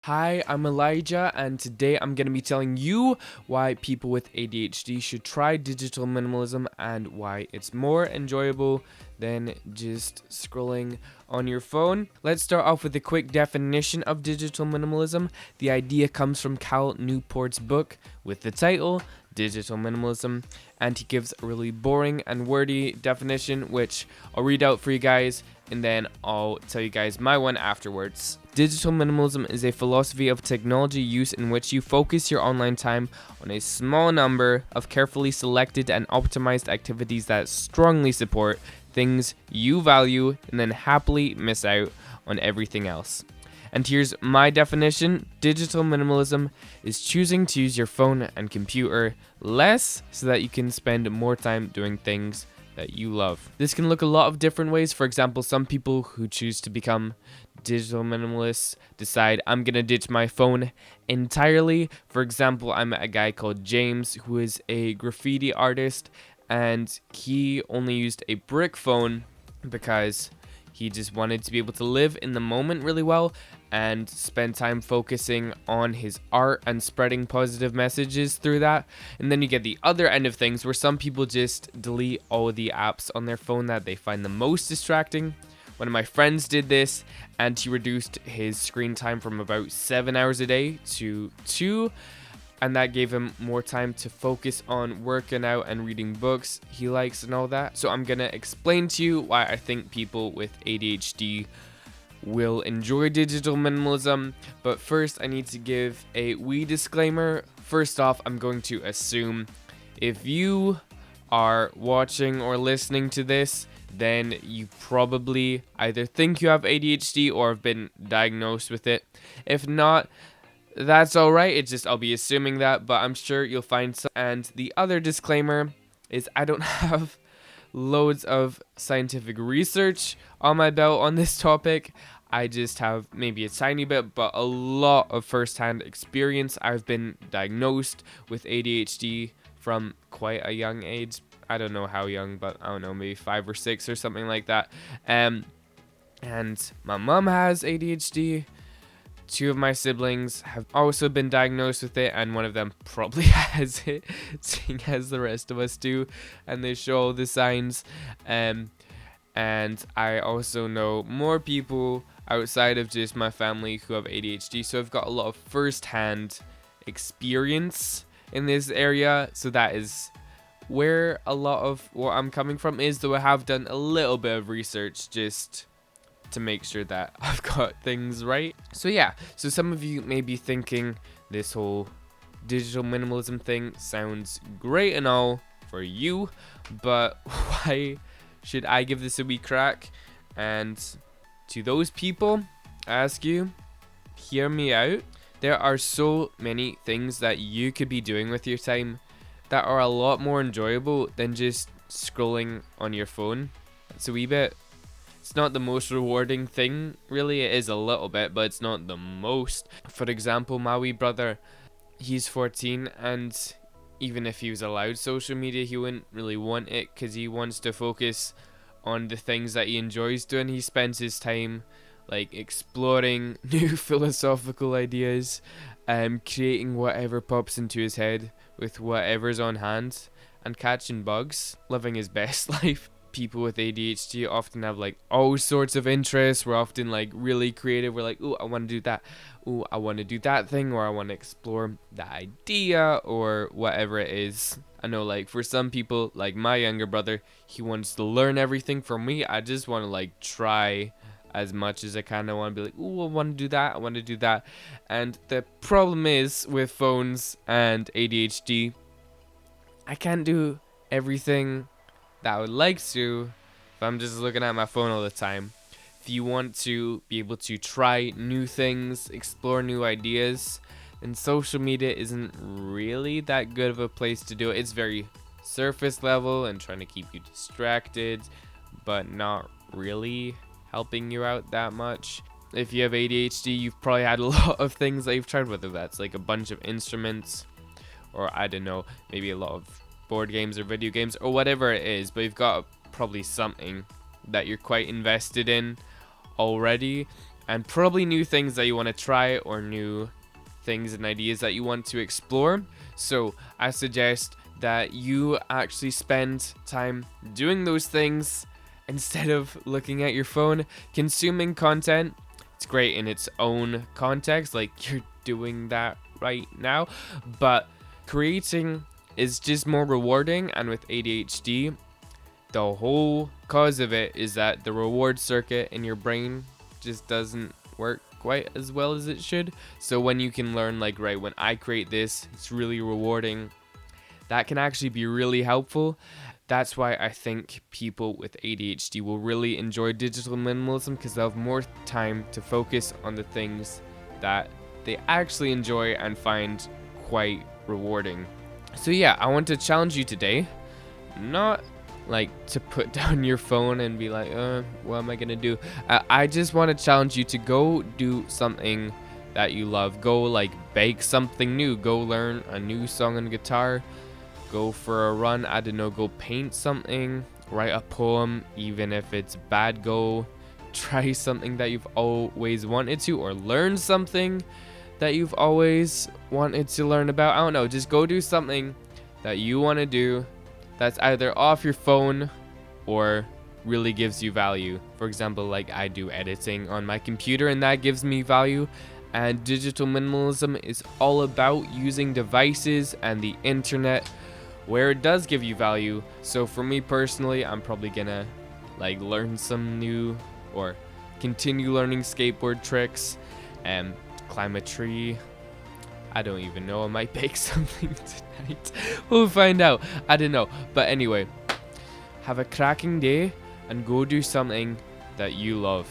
Hi, I'm Elijah, and today I'm going to be telling you why people with ADHD should try digital minimalism and why it's more enjoyable than just scrolling on your phone. Let's start off with a quick definition of digital minimalism. The idea comes from Cal Newport's book with the title Digital Minimalism, and he gives a really boring and wordy definition, which I'll read out for you guys and then I'll tell you guys my one afterwards. Digital minimalism is a philosophy of technology use in which you focus your online time on a small number of carefully selected and optimized activities that strongly support things you value and then happily miss out on everything else. And here's my definition. Digital minimalism is choosing to use your phone and computer less so that you can spend more time doing things that you love. This can look a lot of different ways. For example, some people who choose to become digital minimalists decide I'm gonna ditch my phone entirely. For example, I met a guy called James who is a graffiti artist, and he only used a brick phone because he just wanted to be able to live in the moment really well and spend time focusing on his art and spreading positive messages through that. And then you get the other end of things where some people just delete all the apps on their phone that they find the most distracting. One of my friends did this, and he reduced his screen time from about 7 hours a day to 2, and that gave him more time to focus on working out and reading books he likes and all that. So I'm gonna explain to you why I think people with ADHD will enjoy digital minimalism, but first I need to give a wee disclaimer. First off, I'm going to assume if you are watching or listening to this, then you probably either think you have ADHD or have been diagnosed with it. If not, that's alright, it's just I'll be assuming that, but I'm sure you'll find some. And the other disclaimer is I don't have loads of scientific research on my belt on this topic. I just have maybe a tiny bit, but a lot of first-hand experience. I've been diagnosed with ADHD from quite a young age. I don't know how young, but I don't know, maybe 5 or 6 or something like that. And my mom has ADHD. 2 of my siblings have also been diagnosed with it, and one of them probably has it, seeing as the rest of us do, and they show all the signs. And I also know more people outside of just my family who have ADHD, so I've got a lot of first-hand experience in this area. So that is where a lot of what I'm coming from is, though I have done a little bit of research just to make sure that I've got things right. So yeah, so some of you may be thinking this whole digital minimalism thing sounds great and all for you, but why should I give this a wee crack? And to those people, I ask you, hear me out. There are so many things that you could be doing with your time that are a lot more enjoyable than just scrolling on your phone. It's a wee bit. It's not the most rewarding thing, really. It is a little bit, but it's not the most. For example, my wee brother, he's 14, and even if he was allowed social media, he wouldn't really want it because he wants to focus on the things that he enjoys doing. He spends his time like exploring new philosophical ideas, creating whatever pops into his head with whatever's on hand, and catching bugs, living his best life. People with ADHD often have like all sorts of interests. We're often like really creative. We're like, oh, I want to do that. Oh, I want to do that thing, or I want to explore that idea, or whatever it is. I know, like, for some people, like my younger brother, he wants to learn everything from me. I just want to like try as much as I kind of want to be like, oh, I want to do that. I want to do that. And the problem is with phones and ADHD, I can't do everything that I would like to if I'm just looking at my phone all the time. If you want to be able to try new things, explore new ideas, then social media isn't really that good of a place to do it. It's very surface level and trying to keep you distracted, but not really helping you out that much. If you have ADHD, you've probably had a lot of things that you've tried, whether that's like a bunch of instruments, or I don't know, maybe a lot of board games or video games or whatever it is, but you've got probably something that you're quite invested in already, and probably new things that you want to try or new things and ideas that you want to explore. So I suggest that you actually spend time doing those things instead of looking at your phone. Consuming content, it's great in its own context, like you're doing that right now, but creating is just more rewarding. And with ADHD, the whole cause of it is that the reward circuit in your brain just doesn't work quite as well as it should. So when you can learn, like, right, when I create this, it's really rewarding, that can actually be really helpful. That's why I think people with ADHD will really enjoy digital minimalism, because they'll have more time to focus on the things that they actually enjoy and find quite rewarding. So yeah, I want to challenge you today, not like to put down your phone and be like, what am I gonna do? I just want to challenge you to go do something that you love. Go like bake something new. Go learn a new song on guitar. Go for a run. I don't know. Go paint something. Write a poem, even if it's bad. Go try something that you've always wanted to, or learn something that you've always wanted to learn about. I don't know. Just go do something that you want to do that's either off your phone or really gives you value. For example, like I do editing on my computer, and that gives me value. And digital minimalism is all about using devices and the internet where it does give you value. So for me personally, I'm probably gonna like learn some new or continue learning skateboard tricks and climb a tree. I don't even know. I might bake something tonight. We'll find out. I don't know. But anyway, have a cracking day and go do something that you love.